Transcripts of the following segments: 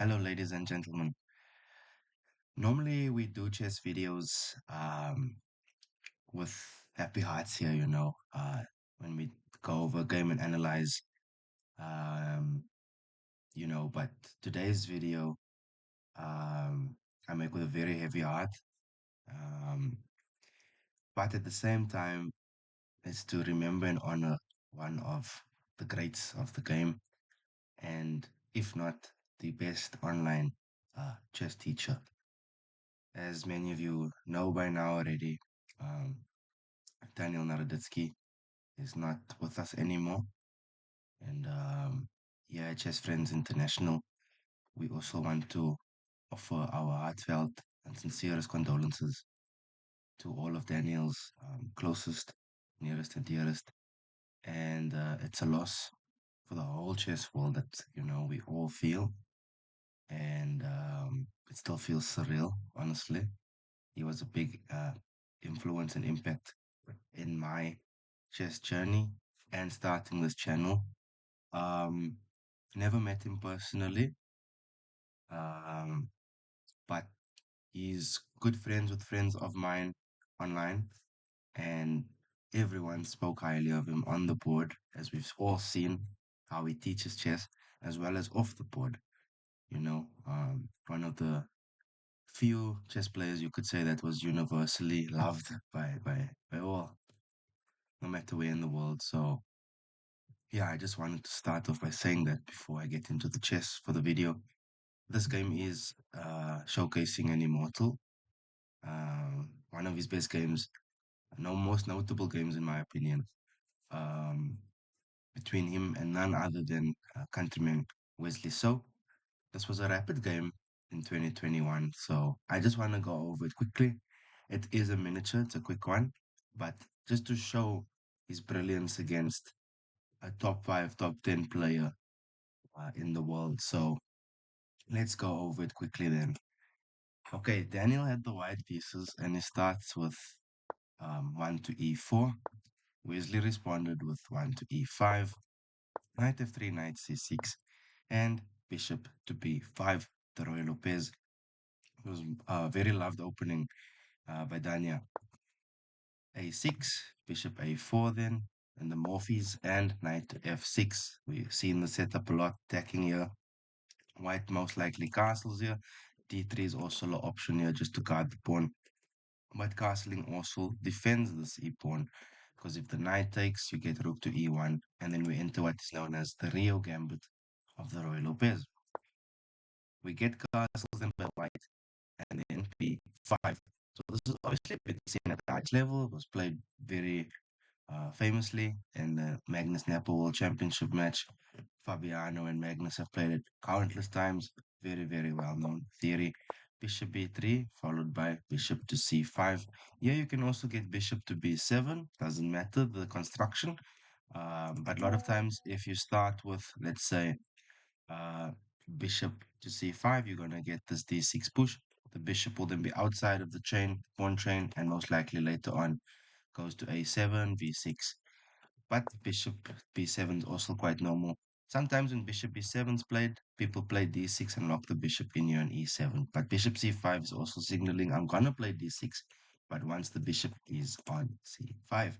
Hello, ladies and gentlemen. Normally, we do chess videos with happy hearts here, when we go over a game and analyze, um, but today's video, um, I make with a very heavy heart. Um, but at the same time, it's to remember and honor one of the greats of the game, and if not, the best online chess teacher. As many of you know by now already, um, Daniel Naroditsky is not with us anymore. And yeah, Chess Friends International, we also want to offer our heartfelt and sincerest condolences to all of Daniel's closest, nearest, and dearest. And it's a loss for the whole chess world that, we all feel. And it still feels surreal, honestly. He was a big influence and impact in my chess journey and starting this channel. Um, Never met him personally, um, but he's good friends with friends of mine online, and everyone spoke highly of him on the board, as we've all seen how he teaches chess as well as off the board. One of the few chess players you could say that was universally loved by all, no matter where in the world. So yeah, I just wanted to start off by saying that before I get into the chess for the video. This game is showcasing an immortal, one of his best games, no most notable games in my opinion, um, between him and none other than countryman Wesley So. This was a rapid game in 2021, so I just want to go over it quickly. It is a miniature, it's a quick one, but just to show his brilliance against a top 5, top 10 player in the world. So let's go over it quickly then. Okay, Daniel had the white pieces and he starts with 1 to e4. Wesley responded with 1 to e5, knight f3, knight c6, and bishop to b5. The Royal Lopez. It was a very loved opening by Danya. a6, bishop a4 then, and the Morphes, and knight to f6. We've seen the setup a lot, attacking here. White most likely castles here. d3 is also an option here just to guard the pawn. But castling also defends this e-pawn, because if the knight takes, you get rook to e1, and then we enter what is known as the Rio Gambit of the Royal Lopez. We get castles then by white, and then b5. So this is obviously been seen at the highest level. It was played very famously in the Magnus Napa World Championship match. Fabiano and Magnus have played it countless times. Very, very well known theory. Bishop b3 followed by bishop to c5. Here you can also get bishop to b7. Doesn't matter the construction. But a lot of times, if you start with, let's say, uh, bishop to c5, you're going to get this d6 push. The bishop will then be outside of the chain, pawn chain, and most likely later on goes to a7, b6. But bishop b7 is also quite normal. Sometimes when bishop b7 is played, people play d6 and lock the bishop in here on e7. But bishop c5 is also signaling I'm gonna play d6, but once the bishop is on c5.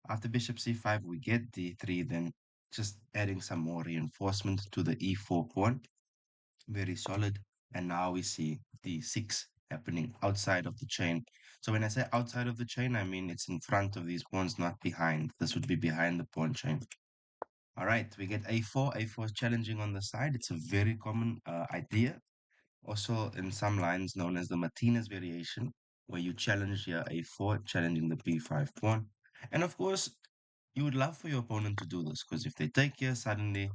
After bishop c5, we get d3, then just adding some more reinforcement to the e4 pawn. Very solid. And now we see d6 happening outside of the chain. So when I say outside of the chain, I mean it's in front of these pawns, not behind. This would be behind the pawn chain. All right, we get a4. A4 is challenging on the side. It's a very common idea. Also in some lines known as the Martinez variation, where you challenge your a4, challenging the b5 pawn. And of course, you would love for your opponent to do this, because if they take here, suddenly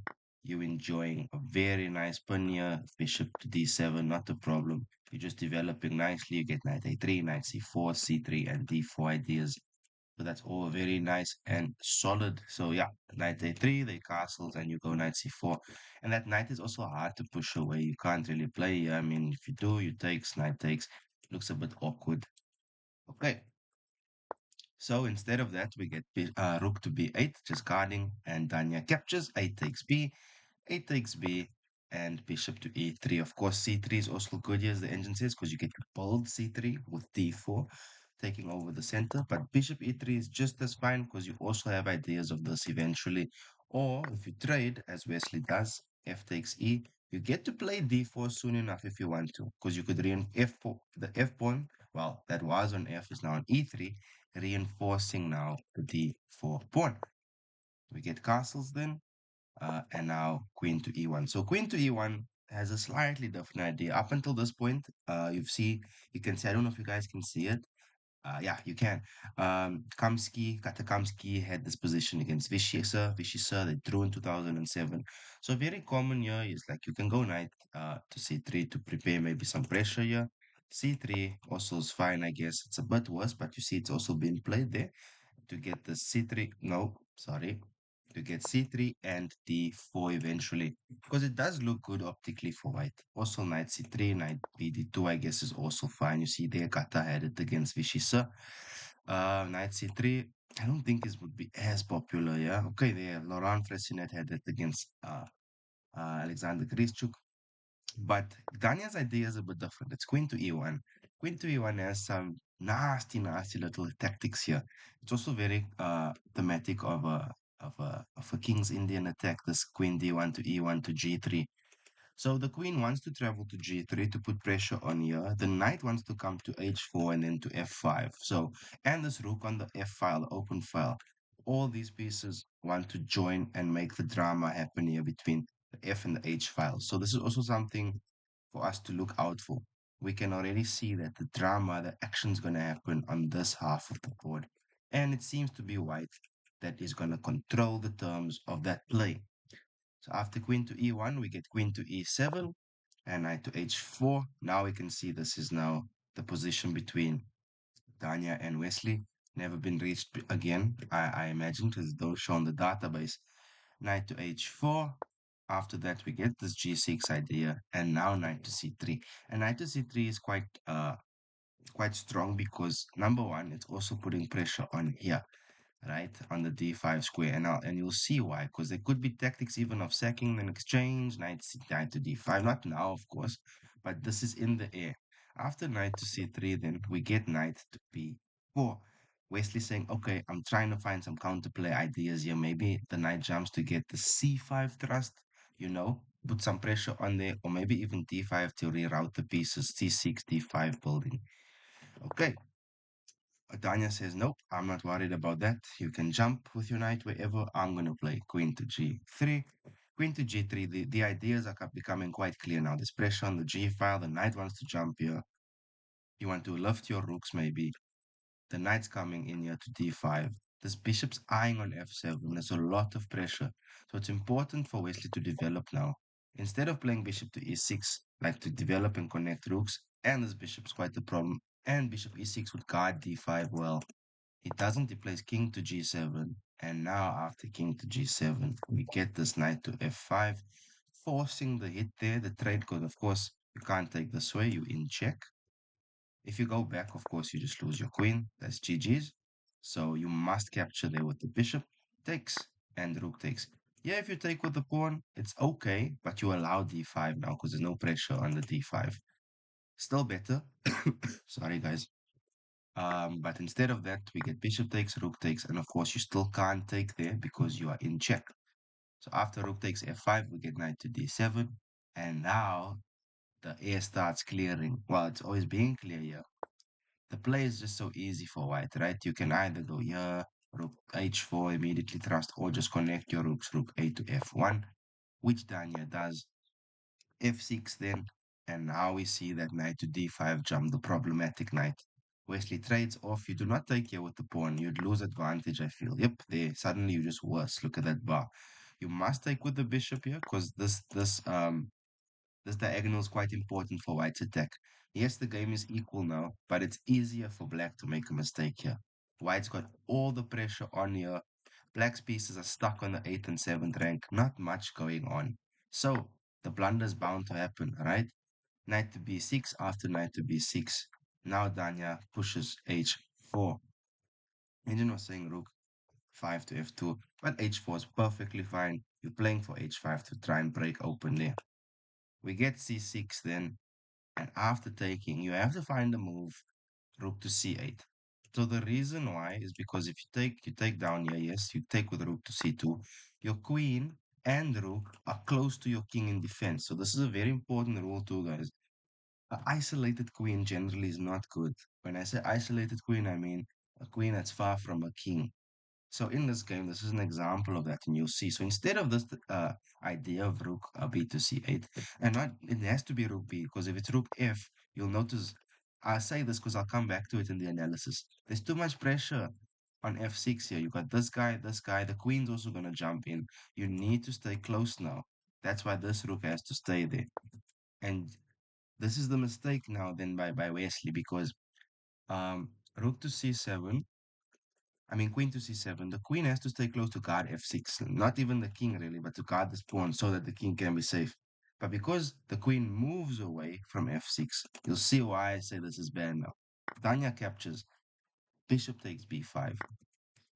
you're enjoying a very nice pawn here, bishop to d7, not a problem. You're just developing nicely. You get knight a3, knight c4, c3, and d4 ideas. So that's all very nice and solid. So yeah, knight a3, they castles, and you go knight c4. And that knight is also hard to push away. You can't really play. I mean, if you do, you takes, knight takes. Looks a bit awkward. Okay. So instead of that, we get rook to b8, just guarding, and Danya captures, a takes b, and bishop to e3. Of course, c3 is also good here, as the engine says, because you get to build c3 with d4, taking over the center. But bishop e3 is just as fine because you also have ideas of this eventually. Or if you trade, as Wesley does, f takes e, you get to play d4 soon enough if you want to, because you could reinforce f4, the f pawn, well, that was on f is now on e3, reinforcing now the d4 pawn. We get castles then, and now queen to e1. So queen to e1 has a slightly different idea. Up until this point, you can see, I don't know if you guys can see it. Yeah, you can. Katakamsky had this position against Vichy Sir, they drew in 2007. So very common here is like you can go knight to c3 to prepare maybe some pressure here. c3 also is fine, I guess. It's a bit worse, but you see it's also being played there to get the c3, no, sorry, to get c3 and d4 eventually, because it does look good optically for white. Also knight c3, knight bd2, I guess, is also fine. You see there, Kata had it against Vichy Sir. Knight c3, I don't think this would be as popular, yeah. Okay, there, Laurent Fressinet had it against Alexander Grischuk. But Danya's idea is a bit different. It's queen to e1. Queen to e1 has some nasty, nasty little tactics here. It's also very thematic of a king's Indian attack. This queen d1 to e1 to g3. So the queen wants to travel to g3 to put pressure on here. The knight wants to come to h4 and then to f5. So, and this rook on the f file, the open file. All these pieces want to join and make the drama happen here between the f and the h file. So this is also something for us to look out for. We can already see that the drama, the action's going to happen on this half of the board. And it seems to be white that is going to control the terms of that play. So after queen to e1, we get queen to e7 and knight to h4. Now we can see this is now the position between Danya and Wesley. Never been reached again, I imagine, because those show on the database. Knight to h4. After that, we get this g6 idea, and now knight to c3. And knight to c3 is quite strong because number one, it's also putting pressure on here, right, on the d5 square. And you'll see why, because there could be tactics even of sacking an exchange, knight to d5, not now, of course, but this is in the air. After knight to c3, then we get knight to b4. Wesley saying, okay, I'm trying to find some counterplay ideas here. Maybe the knight jumps to get the c5 thrust, put some pressure on there, or maybe even d5 to reroute the pieces, c6, d5 building. Okay, Danya says, nope, I'm not worried about that. You can jump with your knight wherever. I'm going to play queen to g3. Queen to g3, the ideas are becoming quite clear now. There's pressure on the g file. The knight wants to jump here. You want to lift your rooks maybe. The knight's coming in here to d5. This bishop's eyeing on f7. There's a lot of pressure. So it's important for Wesley to develop now. Instead of playing bishop to e6, like to develop and connect rooks, and this bishop's quite the problem. And bishop e6 would guard d5 well. He doesn't, he plays king to g7. And now after king to g7, we get this knight to f5, forcing the hit there, the trade, because of course you can't take this way, you in check. If you go back, of course, you just lose your queen. That's GG's. So you must capture there with the bishop. Takes and rook takes. Yeah, if you take with the pawn, it's okay, but you allow d5 now because there's no pressure on the d5. Still better. Sorry, guys. But instead of that, we get bishop takes, rook takes, and of course, you still can't take there because you are in check. So after rook takes f5, we get knight to d7, and now the air starts clearing. Well, it's always being clear here. The play is just so easy for white, right? You can either go here, rook h4, immediately thrust, or just connect your rooks, rook a to f1, which Danya does. f6 then, and now we see that knight to d5 jump, the problematic knight. Wesley trades off. You do not take here with the pawn. You'd lose advantage, I feel. Yep, there. Suddenly you're just worse. Look at that bar. You must take with the bishop here because this diagonal is quite important for white's attack. Yes, the game is equal now, but it's easier for black to make a mistake here. White's got all the pressure on here. Black's pieces are stuck on the 8th and 7th rank. Not much going on. So, the blunder's bound to happen, right? Knight to b6 after knight to b6. Now Danya pushes h4. Engine was saying rook 5 to f2, but h4 is perfectly fine. You're playing for h5 to try and break open there. We get c6 then, and after taking, you have to find a move, rook to c8. So the reason why is because if you take down here, yes, you take with rook to c2, your queen and rook are close to your king in defense. So this is a very important rule too, guys. An isolated queen generally is not good. When I say isolated queen, I mean a queen that's far from a king. So in this game, this is an example of that, and you'll see. So instead of this idea of rook b to c8, and not it has to be rook b, because if it's rook f, you'll notice. I say this because I'll come back to it in the analysis. There's too much pressure on f6 here. You got this guy, this guy. The queen's also gonna jump in. You need to stay close now. That's why this rook has to stay there. And this is the mistake now then by Wesley, because rook to c7, I mean, queen to c7. The queen has to stay close to guard f6. Not even the king, really, but to guard this pawn so that the king can be safe. But because the queen moves away from f6, you'll see why I say this is bad now. Danya captures. Bishop takes b5.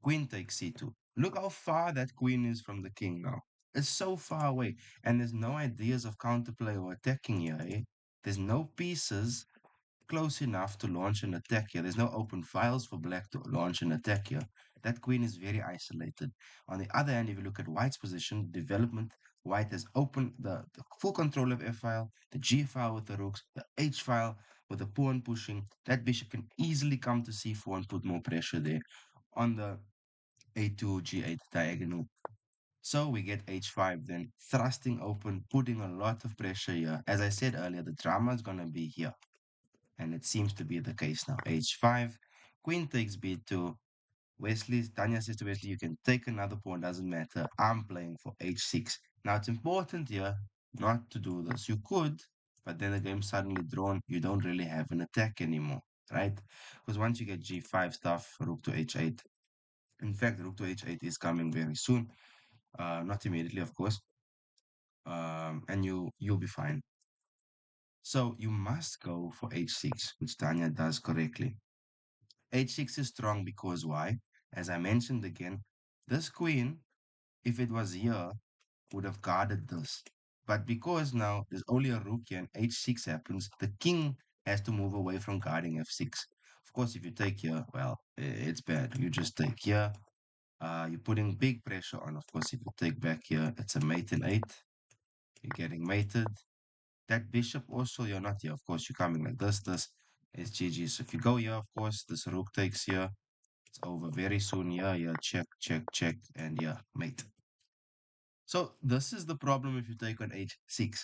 Queen takes c2. Look how far that queen is from the king now. It's so far away. And there's no ideas of counterplay or attacking here, eh? There's no pieces close enough to launch an attack here. There's no open files for black to launch an attack here. That queen is very isolated. On the other hand, if you look at white's position, development, white has opened the full control of f file, the g file with the rooks, the h file with the pawn pushing. That bishop can easily come to c4 and put more pressure there on the a2, g8 diagonal. So we get h5 then, thrusting open, putting a lot of pressure here. As I said earlier, the drama is going to be here. And it seems to be the case now. H5, queen takes b2. Danya says to Wesley, you can take another pawn, doesn't matter. I'm playing for h6. Now it's important here not to do this. You could, but then the game's suddenly drawn. You don't really have an attack anymore, right? Because once you get g5 stuff, rook to h8. In fact, rook to h8 is coming very soon. Not immediately, of course. And you'll be fine. So you must go for h6, which Danya does correctly. H6 is strong because why? As I mentioned again, this queen, if it was here, would have guarded this. But because now there's only a rook here and H6 happens, the king has to move away from guarding F6. Of course, if you take here, well, it's bad. You just take here. You're putting big pressure on. Of course, if you take back here, it's a mate in 8. You're getting mated. That bishop also, you're not here. Of course, you're coming like this is GG. So if you go here, of course, this rook takes here. It's over very soon. Yeah, yeah, check, check, check, and yeah, mate. So this is the problem if you take on h6.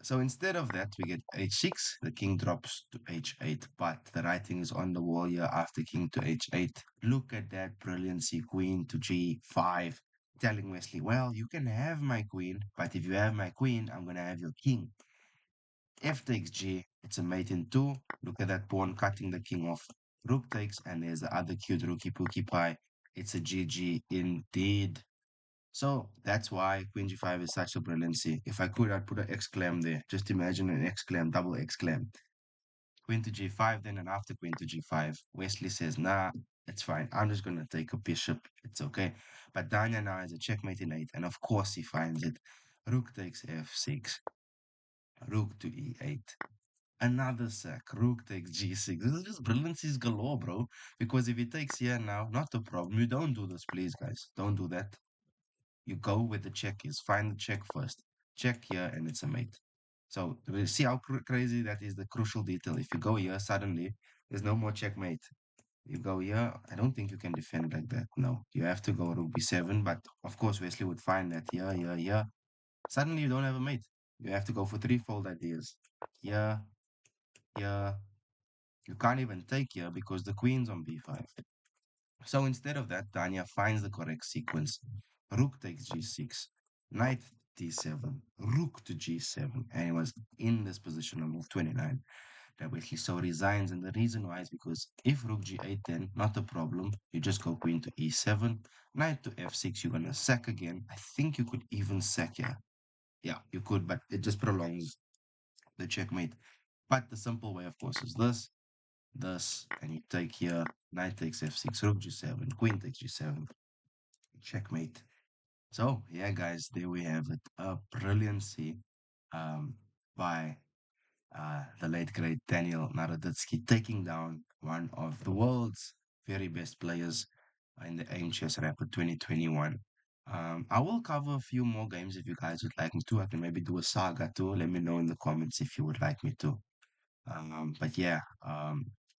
So instead of that, we get h6, the king drops to h8, but the writing is on the wall here after king to h8. Look at that brilliancy, queen to g5, telling Wesley, well, you can have my queen, but if you have my queen, I'm going to have your king. F takes g, it's a mate in 2. Look at that pawn cutting the king off. Rook takes, and there's the other cute rookie pookie pie. It's a GG indeed. So that's why Queen G5 is such a brilliancy. If I could, I'd put an exclam there. Just imagine an exclam, double exclam. Queen to G5 then, and after Queen to G5, Wesley says, nah, it's fine. I'm just going to take a bishop. It's okay. But Danya now has a checkmate in 8, and of course he finds it. Rook takes F6. Rook to E8. Another sack. Rook takes G6. This is just brilliancies galore, bro. Because if he takes here now, not a problem. You don't do this, please, guys. Don't do that. You go where the check is. Find the check first. Check here, and it's a mate. So we see how crazy that is, the crucial detail. If you go here, suddenly there's no more checkmate. You go here, I don't think you can defend like that. No, you have to go rook b7. But of course, Wesley would find that here, here, here. Suddenly you don't have a mate. You have to go for threefold ideas. Here, here. You can't even take here because the queen's on b5. So instead of that, Danya finds the correct sequence. Rook takes g6, knight d7, rook to g7, and he was in this position on move 29. That Wesley So resigns, and the reason why is because if rook g8, then not a problem. You just go queen to e7, knight to f6. You're gonna sack again. I think you could even sack here. Yeah, you could, but it just prolongs the checkmate. But the simple way, of course, is this, and you take here, knight takes f6, rook g7, queen takes g7, checkmate. So, yeah, guys, there we have it. A brilliancy. Um, by the late great Daniel Naroditsky, taking down one of the world's very best players in the Aimchess Rapid 2021. I will cover a few more games if you guys would like me to. I can maybe do a saga too. Let me know in the comments if you would like me to. But yeah,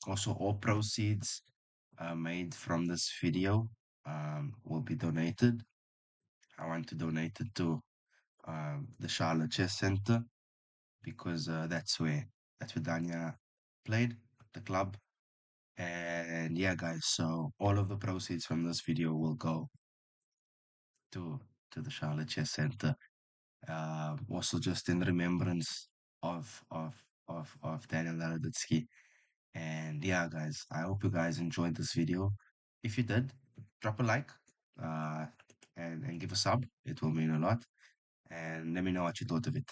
also all proceeds made from this video will be donated. I want to donate it to the Charlotte Chess Center because that's where Danya played, the club. And yeah, guys, so all of the proceeds from this video will go to the Charlotte Chess Center. Also just in remembrance of of of Daniel Naroditsky. And yeah, guys, I hope you guys enjoyed this video. If you did, drop a like uh, and give a sub. It will mean a lot. And let me know what you thought of it.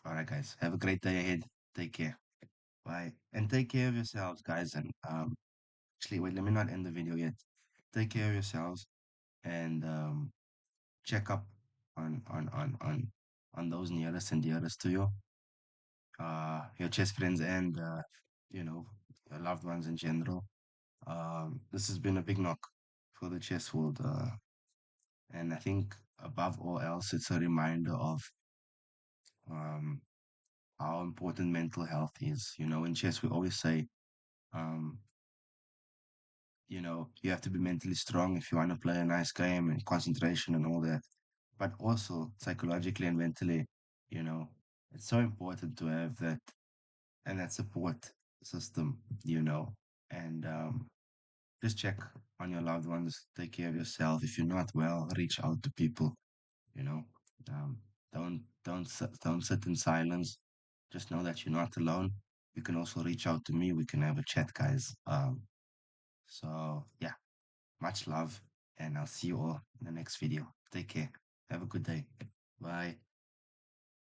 All right, guys, have a great day ahead. Take care. Bye. And take care of yourselves, guys. And actually, wait, let me not end the video yet. Take care of yourselves and check up on those nearest and dearest to you, your chess friends and you know your loved ones in general. This has been a big knock for the chess world, and I think above all else, it's a reminder of um, how important mental health is. In chess, we always say, um, you have to be mentally strong if you want to play a nice game and concentration and all that. But also psychologically and mentally, you know, it's so important to have that support system, and just check on your loved ones, take care of yourself. If you're not well, reach out to people, you know. Um, don't sit in silence. Just know that you're not alone. You can also reach out to me. We can have a chat, guys. So yeah, much love, and I'll see you all in the next video. Take care. Have a good day. Bye.